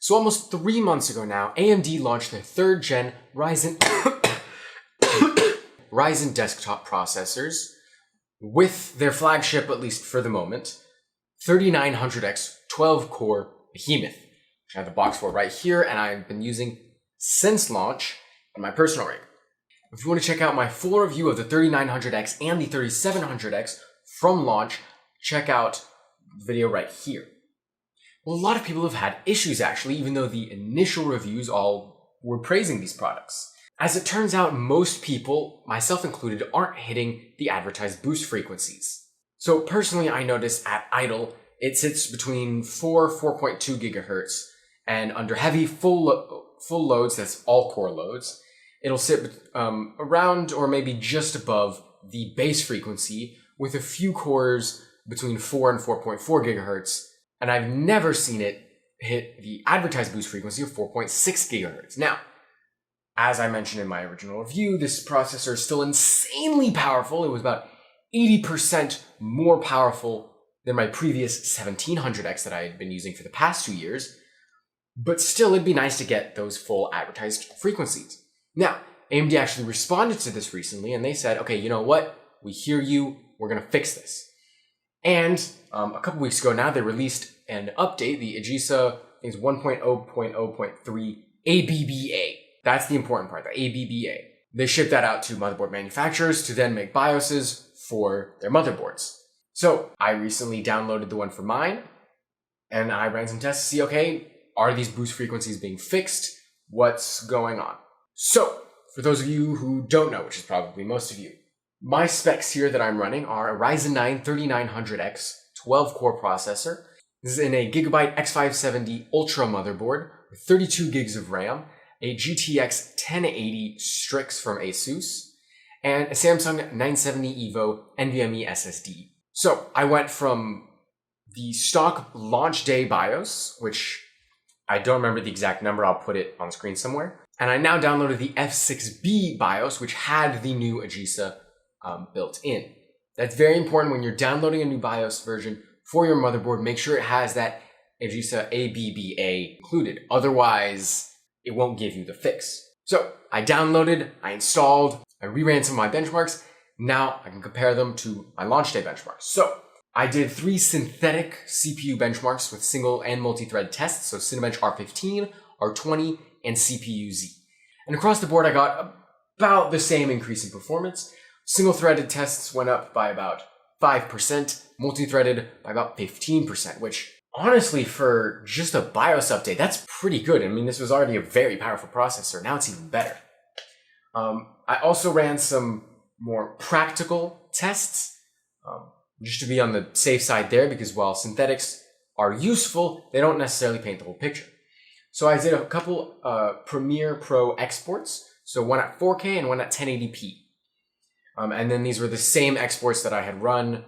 So almost 3 months ago now, AMD launched their 3rd gen Ryzen Ryzen desktop processors with their flagship, at least for the moment, 3900X 12-core behemoth, which I have the box for right here, and I've been using since launch on my personal rig. If you want to check out my full review of the 3900X and the 3700X from launch, check out the video right here. Well, a lot of people have had issues actually, even though the initial reviews all were praising these products. As it turns out, most people, myself included, aren't hitting the advertised boost frequencies. So personally, I noticed at idle, it sits between 4.2 gigahertz, and under heavy full loads, that's all core loads, it'll sit around or maybe just above the base frequency with a few cores between 4 and 4.4 gigahertz. And I've never seen it hit the advertised boost frequency of 4.6 gigahertz. Now, as I mentioned in my original review, this processor is still insanely powerful. It was about 80% more powerful than my previous 1700X that I had been using for the past 2 years. But still, it'd be nice to get those full advertised frequencies. Now, AMD actually responded to this recently, and they said, okay, you know what? We hear you. We're going to fix this. And a couple weeks ago now, they released an update, the AGESA, I think it's 1.0.0.3 ABBA. That's the important part, the ABBA. They shipped that out to motherboard manufacturers to then make BIOSes for their motherboards. So I recently downloaded the one for mine, and I ran some tests to see, okay, are these boost frequencies being fixed? What's going on? So, for those of you who don't know, which is probably most of you, my specs here that I'm running are a Ryzen 9 3900X 12-core processor. This is in a Gigabyte X570 Ultra motherboard with 32 gigs of RAM, a GTX 1080 Strix from Asus, and a Samsung 970 EVO NVMe SSD. So I went from the stock launch day BIOS, which I don't remember the exact number, I'll put it on screen somewhere, and I now downloaded the F6B BIOS, which had the new AGESA built in. That's very important when you're downloading a new BIOS version for your motherboard. Make sure it has that AGESA ABBA included. Otherwise, it won't give you the fix. So I downloaded, I installed, I reran some of my benchmarks. Now I can compare them to my launch day benchmarks. So I did 3 synthetic CPU benchmarks with single and multi-thread tests. So Cinebench R15, R20, and CPU-Z. And across the board, I got about the same increase in performance. Single-threaded tests went up by about 5%, multi-threaded by about 15%, which honestly, for just a BIOS update, that's pretty good. I mean, this was already a very powerful processor. Now it's even better. I also ran some more practical tests, just to be on the safe side there, because while synthetics are useful, they don't necessarily paint the whole picture. So I did a couple Premiere Pro exports, so one at 4K and one at 1080p. And then these were the same exports that I had run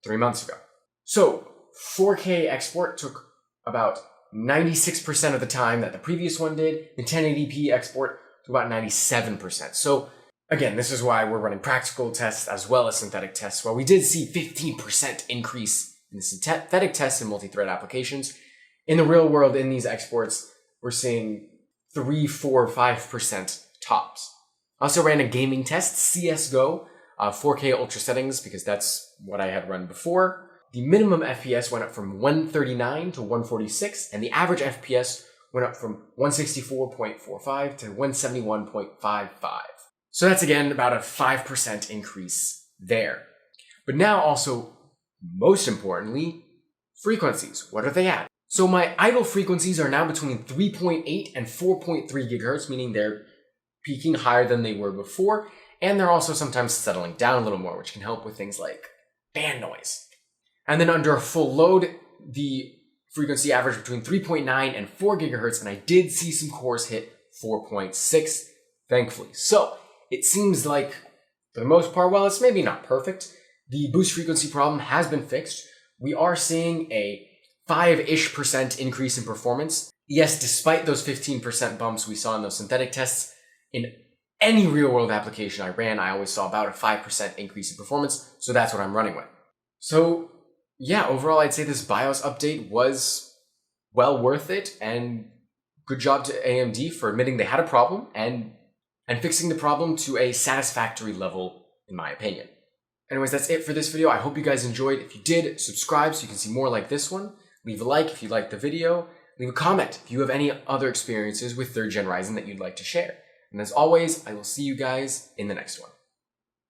3 months ago. So 4K export took about 96% of the time that the previous one did. The 1080p export took about 97%. So again, this is why we're running practical tests as well as synthetic tests. While we did see 15% increase in the synthetic tests in multi-thread applications, in the real world, in these exports, we're seeing 3, 4, 5% tops. I also ran a gaming test, CSGO, 4K ultra settings, because that's what I had run before. The minimum FPS went up from 139 to 146, and the average FPS went up from 164.45 to 171.55. So that's again about a 5% increase there. But now also, most importantly, frequencies. What are they at? So my idle frequencies are now between 3.8 and 4.3 gigahertz, meaning they're peaking higher than they were before, and they're also sometimes settling down a little more, which can help with things like fan noise. And then under a full load, the frequency averaged between 3.9 and 4 gigahertz, and I did see some cores hit 4.6, thankfully. So it seems like, for the most part, while it's maybe not perfect, the boost frequency problem has been fixed. We are seeing a 5-ish% increase in performance. Yes, despite those 15% bumps we saw in those synthetic tests, in any real-world application I ran, I always saw about a 5% increase in performance, so that's what I'm running with. So yeah, overall I'd say this BIOS update was well worth it, and good job to AMD for admitting they had a problem and fixing the problem to a satisfactory level, in my opinion. Anyways, that's it for this video. I hope you guys enjoyed. If you did, subscribe so you can see more like this one. Leave a like if you liked the video. Leave a comment if you have any other experiences with 3rd Gen Ryzen that you'd like to share. And as always, I will see you guys in the next one.